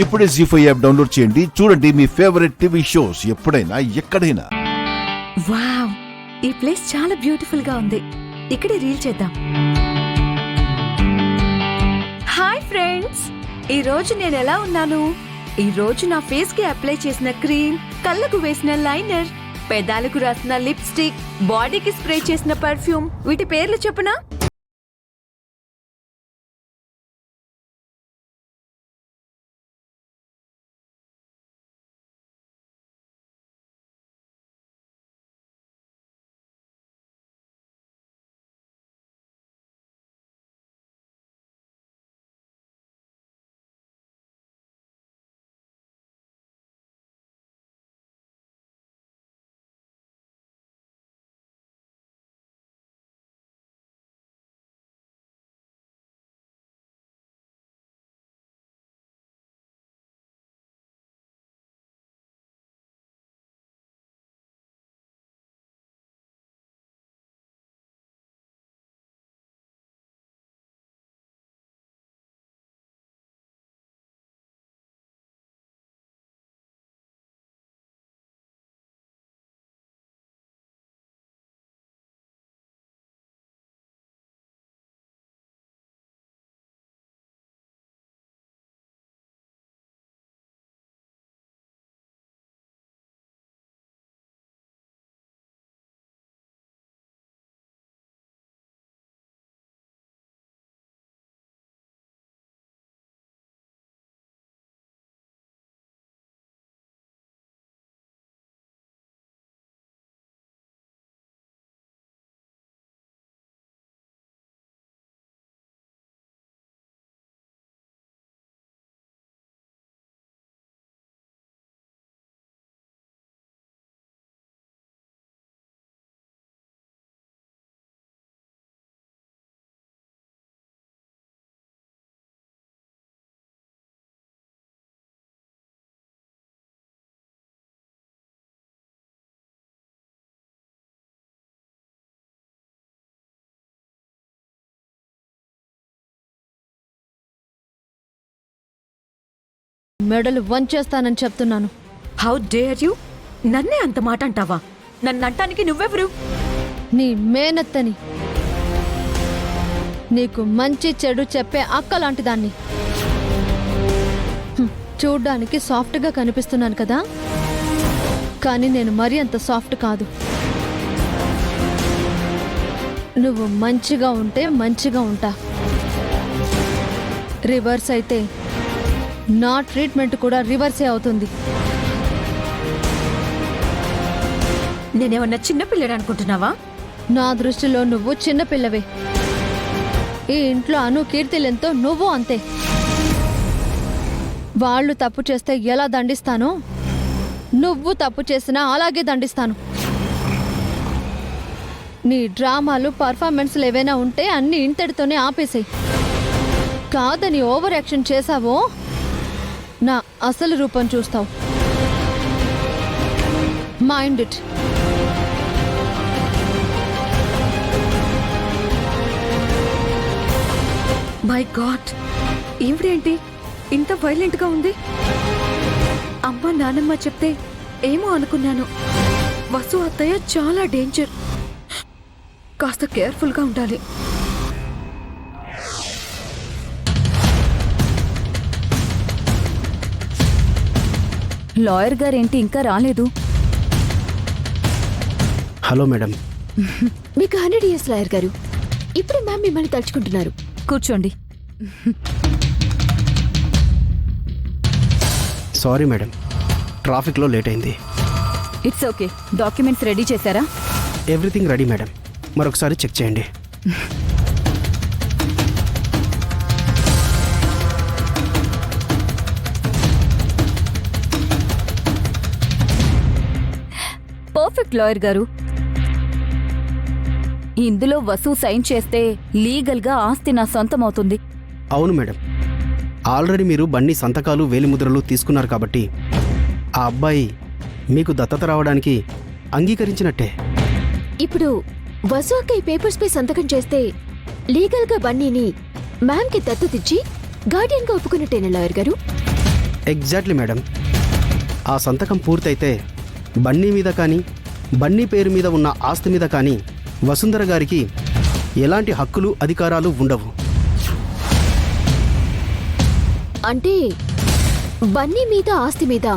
ఇప్పుడే జీ5 app download చేయండి. చూడండి మీ ఫేవరెట్ టీవీ షోస్ ఎప్పుడైనా ఎక్కడైనా. వావ్, ఈ ప్లేస్ చాలా బ్యూటిఫుల్ గా ఉంది. ఇక్కడే రీల్ చేద్దాం. హాయ్ ఫ్రెండ్స్, ఈ రోజు నేను ఎలా ఉన్నాను? ఈ రోజు నా ఫేస్ కి అప్లై చేసిన క్రీమ్, కళ్ళకు వేసిన లైనర్, పెదాలకు రాసిన లిప్స్టిక్, బాడీకి స్ప్రే చేసిన పర్ఫ్యూమ్, వీటి పేర్లు చెప్పునా? మెడలు వంచేస్తానని చెప్తున్నాను. How dare you? నన్నే అంత మాట అంటావా? నన్నంటానికి నువ్వెవరు? నీ మేనత్తని, నీకు మంచి చెడు చెప్పే అక్క లాంటి దాన్ని. చూడ్డానికి సాఫ్ట్గా కనిపిస్తున్నాను కదా, కానీ నేను మరీ అంత సాఫ్ట్ కాదు. నువ్వు మంచిగా ఉంటే మంచిగా ఉంటా, రివర్స్ అయితే నా ట్రీట్మెంట్ కూడా రివర్సే అవుతుంది. నేనేమన్నా చిన్నపిల్లడు అనుకుంటున్నావా? నా దృష్టిలో నువ్వు చిన్నపిల్లవే. ఈ ఇంట్లో అను కీర్తిలెంతో నువ్వు అంతే. వాళ్ళు తప్పు చేస్తే ఎలా దండిస్తానో, నువ్వు తప్పు చేసినా అలాగే దండిస్తాను. నీ డ్రామాలు, పర్ఫార్మెన్స్లు ఏవైనా ఉంటే అన్ని ఇంతటితోనే ఆపేసాయి. కాదని ఓవర్ యాక్షన్ చేశావో నా అసలు రూపం చూస్తావు. Mind it. మై గాడ్, ఈవిడేంటి ఇంత వైలెంట్ గా ఉంది? అమ్మ నానమ్మ చెప్తే ఏమో అనుకున్నాను. వసు అత్తయ్య చాలా డేంజర్, కాస్త కేర్ఫుల్ గా ఉండాలి. లాయర్ గారేంటి ఇంకా రాలేదు? Hello madam. మీకు 100 years లాయర్ గారు. ఇప్పుడు మ్యామ్ మిమ్మల్ని తలుచుకుంటున్నారు. కూర్చోండి. సారీ మేడం, ట్రాఫిక్లో లేట్ అయింది. It's okay. డాక్యుమెంట్స్ రెడీ చేశారా? ఎవ్రీథింగ్ రెడీ మేడం, మరొకసారి చెక్ చేయండి. పర్ఫెక్ట్ లాయర్ గారు. ఇందులో వసు సైన్ చేస్తే లీగల్గా ఆస్తి నా సొంతం అవుతుంది. అవును మేడం, ఆల్రెడీ మీరు బన్నీ సంతకాలు, వేలిముద్రలు తీసుకున్నారు కాబట్టి ఆ అబ్బాయి మీకు దత్తత రావడానికి అంగీకరించినట్టే. ఇప్పుడు వసు అక్క ఈ పేపర్స్ పై సంతకం చేస్తే లీగల్ గా బన్నీని మ్యామ్ కి దత్తతిచ్చి గార్డియన్ గా ఒప్పుకున్నట్టేనా లాయర్ గారు? Exactly madam. ఆ సంతకం పూర్తయితే బన్నీ మీద కానీ బన్నీ పేరు మీద ఉన్న ఆస్తి మీద కానీ వసుంధర గారికి ఎలాంటి హక్కులు అధికారాలు ఉండవు. అంటే బన్నీ మీద ఆస్తి మీద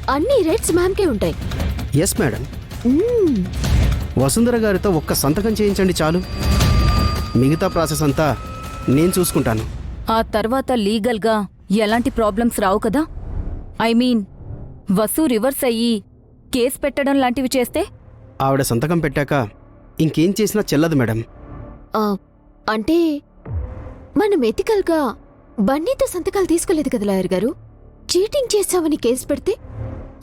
అన్ని రైట్స్ మ్యామ్కే ఉంటాయి. Yes madam. మ్మ్. వసుంధర గారితో ఒక్క సంతకం చేయించండి చాలు. మిగతా ప్రాసెస్ అంతా నేను చూసుకుంటాను. ఆ తర్వాత లీగల్గా ఎలాంటి ప్రాబ్లమ్స్ రావు కదా? ఐ మీన్ వసు రివర్స్ అయ్యి కేసు పెట్టడం లాంటివి చేస్తే? ఆవిడ సంతకం పెట్టాక ఇంకేం చేసినా చెల్లదు మేడం. ఆ, అంటే మనం ఎథికల్గా బన్నీతో సంతకాలు తీసుకోలేదు కదా లాయర్ గారు. చీటింగ్ చేశామని కేసు పెడితే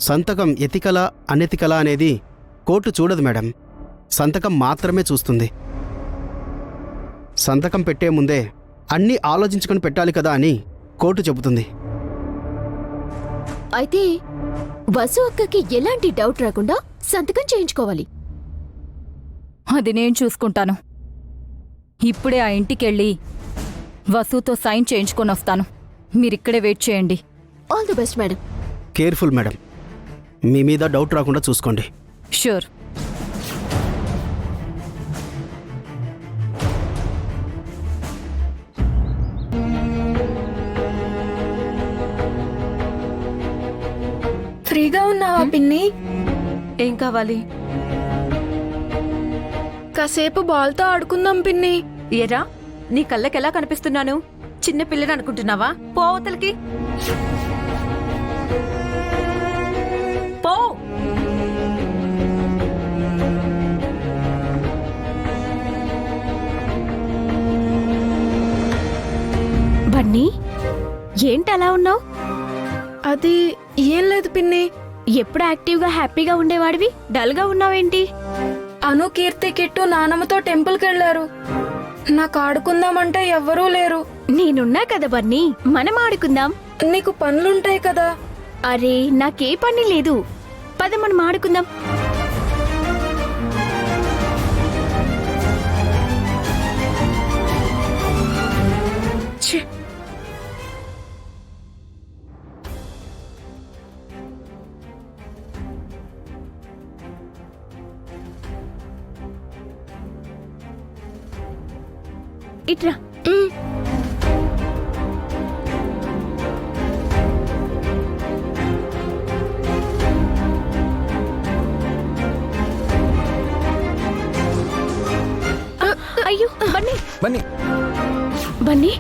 సంతకం ఎతికలా అనెతికలా అనేది కోర్టు చూడదు మేడం. సంతకం మాత్రమే చూస్తుంది. సంతకం పెట్టే ముందే అన్నీ ఆలోచించుకొని పెట్టాలి కదా అని కోర్టు చెబుతుంది. అయితే వసు అక్కకి ఎలాంటి డౌట్ రాకుండా సంతకం చేయించుకోవాలి. అది నేను చూసుకుంటాను. ఇప్పుడే ఆ ఇంటికెళ్ళి వసుతో సైన్ చేయించుకొని వస్తాను. మీరిక్కడే వెయిట్ చేయండి. All the best madam. Careful madam. మీ మీద డౌట్ రాకుండా చూసుకోండి. షూర్. ఫ్రీగా ఉన్నావా పిన్ని? ఏం కావాలి? కాసేపు బాల్తో ఆడుకుందాం పిన్ని. ఏరా, నీ కళ్ళకెలా కనిపిస్తున్నాను? చిన్న పిల్లని అనుకుంటున్నావా? పోవతలకి పో. బన్నీ, ఏంటి అలా ఉన్నావు? అది ఏం లేదు పిన్ని. ఎప్పుడు యాక్టివ్గా హ్యాపీగా ఉండేవాడివి డల్గా ఉన్నావేంటి? అను, కీర్తి, కిట్టు నానమ్మతో టెంపుల్కి వెళ్లారు. నాకు ఆడుకుందామంటే ఎవ్వరూ లేరు. నేనున్నా కదా బన్నీ, మనం ఆడుకుందాం. నీకు పనులుంటాయి కదా. అరే, నాకే పని లేదు. పద మనం ఆడుకుందాం. ఛీ, ఇట్రా. అయ్యో బన్నీ, బన్నీ బన్నీ,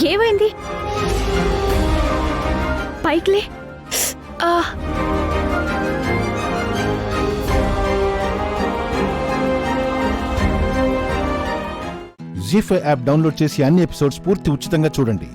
ఏమైంది? పైకిలే. జీ5 యాప్ డౌన్లోడ్ చేసి అన్ని ఎపిసోడ్స్ పూర్తి ఉచితంగా చూడండి.